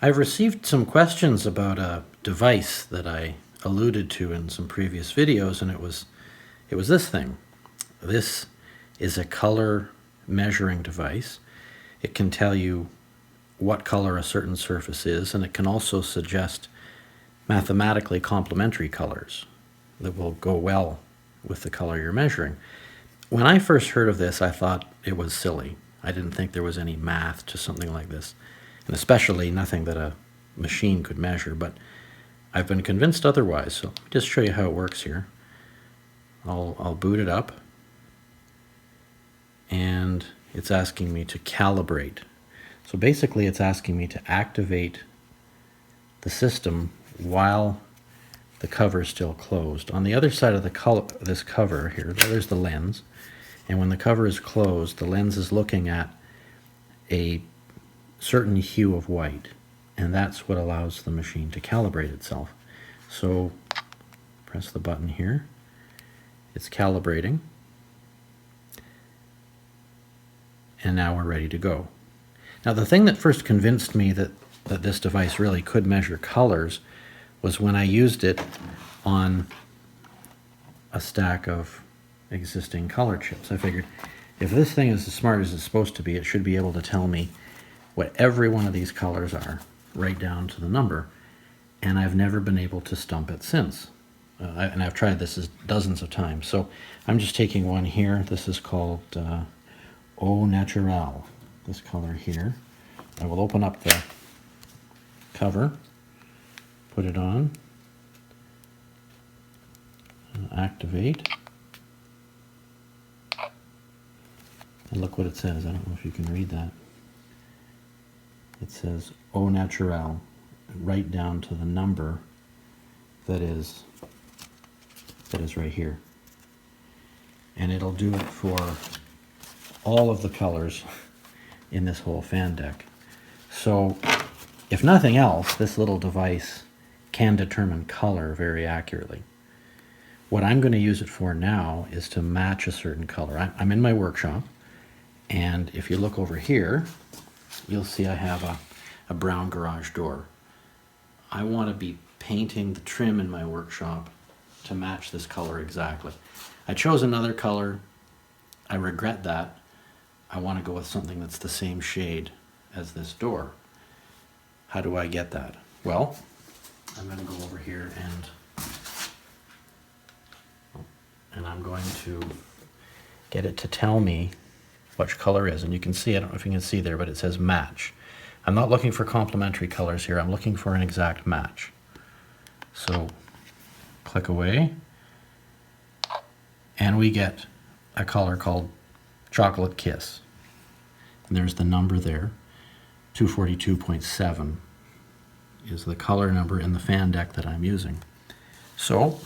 I've received some questions about a device that I alluded to in some previous videos, and it was this thing. This is a color measuring device. It can tell you what color a certain surface is, and it can also suggest mathematically complementary colors that will go well with the color you're measuring. When I first heard of this, I thought it was silly. I didn't think there was any math to something like this, and especially nothing that a machine could measure, but I've been convinced otherwise. So let me just show you how it works here. I'll boot it up, and it's asking me to calibrate. So basically it's asking me to activate the system while the cover is still closed. On the other side of this cover here, there's the lens, and when the cover is closed, the lens is looking at a certain hue of white, and that's what allows the machine to calibrate itself. So press the button here. It's calibrating, and now we're ready to go. Now, the thing that first convinced me that this device really could measure colors was when I used it on a stack of existing color chips. I figured if this thing is as smart as it's supposed to be, it should be able to tell me what every one of these colors are, right down to the number. And I've never been able to stump it since. And I've tried this dozens of times. So I'm just taking one here. This is called Au Naturel, this color here. I will open up the cover, put it on, activate, and look what it says. I don't know if you can read that. It says Au Naturel, right down to the number that is right here. And it'll do it for all of the colors in this whole fan deck. So if nothing else, this little device can determine color very accurately. What I'm going to use it for now is to match a certain color. I'm in my workshop, and if you look over here, you'll see I have a brown garage door. I want to be painting the trim in my workshop to match this color exactly. I chose another color. I regret that. I want to go with something that's the same shade as this door. How do I get that? Well, I'm going to go over here and I'm going to get it to tell me which color is. And you can see, I don't know if you can see there, but it says match. I'm not looking for complementary colors here. I'm looking for an exact match. So click away, and we get a color called Chocolate Kiss. And there's the number there. 242.7 is the color number in the fan deck that I'm using. So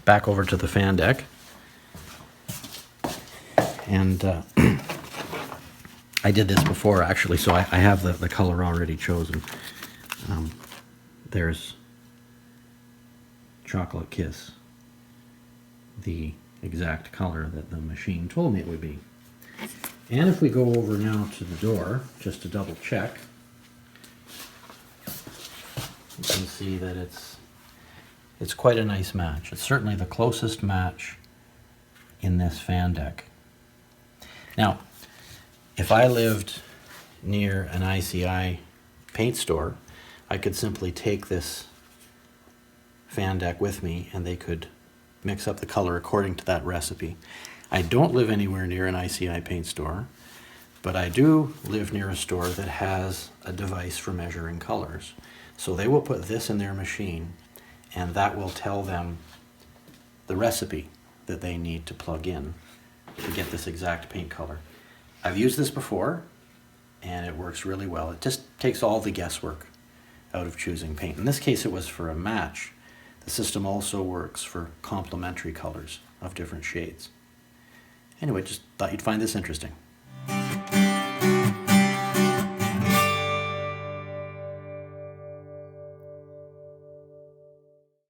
back over to the fan deck, and I did this before actually, so I have the color already chosen. There's Chocolate Kiss, the exact color that the machine told me it would be. And if we go over now to the door, just to double check, you can see that it's quite a nice match. It's certainly the closest match in this fan deck. Now, if I lived near an ICI paint store, I could simply take this fan deck with me and they could mix up the color according to that recipe. I don't live anywhere near an ICI paint store, but I do live near a store that has a device for measuring colors. So they will put this in their machine, and that will tell them the recipe that they need to plug in to get this exact paint color. I've used this before, and it works really well. It just takes all the guesswork out of choosing paint. In this case, it was for a match. The system also works for complementary colors of different shades. Anyway, just thought you'd find this interesting.